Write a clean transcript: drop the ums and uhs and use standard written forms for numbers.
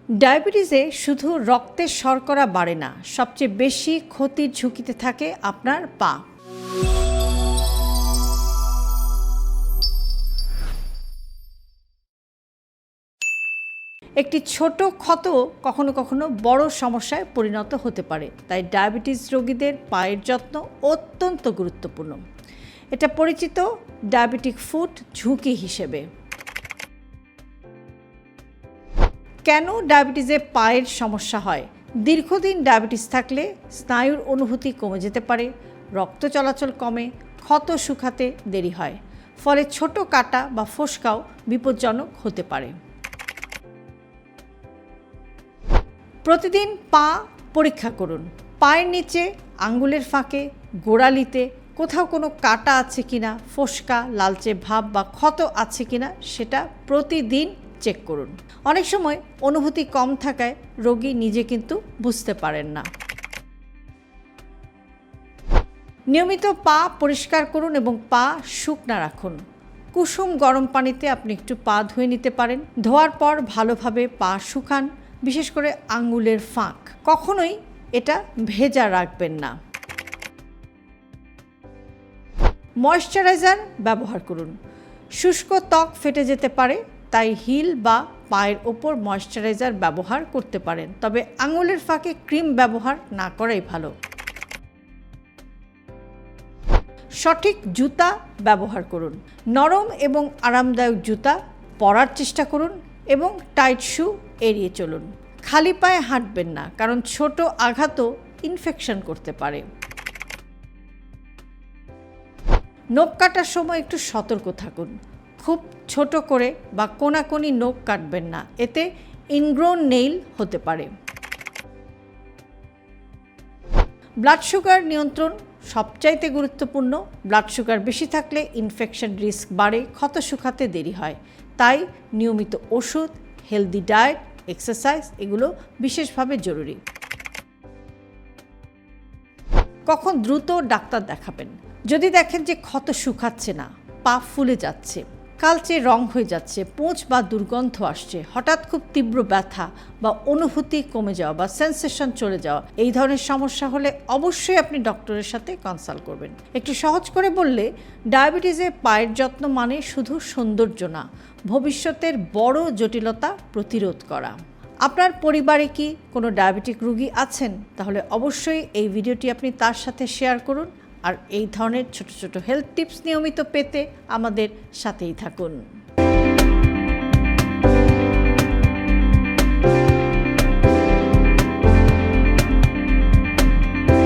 ডায়াবেটিসে শুধু রক্তের শর্করা বাড়ে না, সবচেয়ে বেশি ক্ষতির ঝুঁকিতে থাকে আপনার পা। একটি ছোট ক্ষত কখনো কখনো বড় সমস্যায় পরিণত হতে পারে, তাই ডায়াবেটিস রোগীদের পায়ের যত্ন অত্যন্ত গুরুত্বপূর্ণ। এটা পরিচিত ডায়াবেটিক ফুট ঝুঁকি হিসেবে। কেন ডায়াবেটিসে পায়ের সমস্যা হয়? দীর্ঘদিন ডায়াবেটিস থাকলে স্নায়ুর অনুভূতি কমে যেতে পারে, রক্ত চলাচল কমে, ক্ষত শুকাতে দেরি হয়, ফলে ছোট কাটা বা ফোসকাও বিপজ্জনক হতে পারে। প্রতিদিন পা পরীক্ষা করুন। পায়ের নিচে, আঙ্গুলের ফাঁকে, গোড়ালিতে কোথাও কোনো কাটা আছে কিনা, ফোসকা, লালচে ভাব বা ক্ষত আছে কিনা সেটা প্রতিদিন চেক করুন। অনেক সময় অনুভূতি কম থাকায় রোগী নিজে কিন্তু বুঝতে পারেন না। নিয়মিত পা পরিষ্কার করুন এবং পা শুকনা রাখুন। কুসুম গরম পানিতে আপনি একটু পা ধুয়ে নিতে পারেন। ধোয়ার পর ভালোভাবে পা শুকান, বিশেষ করে আঙ্গুলের ফাঁক। কখনোই এটা ভেজা রাখবেন না। ময়েশ্চারাইজার ব্যবহার করুন। শুষ্ক ত্বক ফেটে যেতে পারে, তাই হিল বা পায়ের ওপর ময়েশ্চারাইজার ব্যবহার করতে পারেন, তবে আঙুলের ফাঁকে ক্রিম ব্যবহার না করাই ভালো। সঠিক জুতা ব্যবহার করুন। নরম এবং আরামদায়ক জুতা পরার চেষ্টা করুন এবং টাইট শু এড়িয়ে চলুন। খালি পায়ে হাঁটবেন না, কারণ ছোট আঘাতও ইনফেকশন করতে পারে। নখ কাটার সময় একটু সতর্ক থাকুন। খুব ছোট করে বা কোনাকুনি নখ কাটবেন না, এতে ইনগ্রোন নেইল হতে পারে। ব্লাড সুগার নিয়ন্ত্রণ সবচাইতে গুরুত্বপূর্ণ। ব্লাড সুগার বেশি থাকলে ইনফেকশন রিস্ক বাড়ে, ক্ষত শুকাতে দেরি হয়। তাই নিয়মিত ওষুধ, হেলদি ডায়েট, এক্সারসাইজ এগুলো বিশেষভাবে জরুরি। কখন দ্রুত ডাক্তার দেখাবেন? যদি দেখেন যে ক্ষত শুকাচ্ছে না, পা ফুলে যাচ্ছে, কালচে রং হয়ে যাচ্ছে, পোঁচ বা দুর্গন্ধ আসছে, হঠাৎ খুব তীব্র ব্যথা বা অনুভূতি কমে যাওয়া বা সেন্সেশন চলে যাওয়া, এই ধরনের সমস্যা হলে অবশ্যই আপনি ডক্টরের সাথে কনসাল্ট করবেন। একটু সহজ করে বললে, ডায়াবেটিসে পায়ের যত্ন মানে শুধু সৌন্দর্য না, ভবিষ্যতের বড় জটিলতা প্রতিরোধ করা। আপনার পরিবারে কি কোনো ডায়াবেটিক রোগী আছেন? তাহলে অবশ্যই এই ভিডিওটি আপনি তার সাথে শেয়ার করুন। আর এই ধরনের ছোট ছোট হেলথ টিপস নিয়মিত পেতে আমাদের সাথেই থাকুন।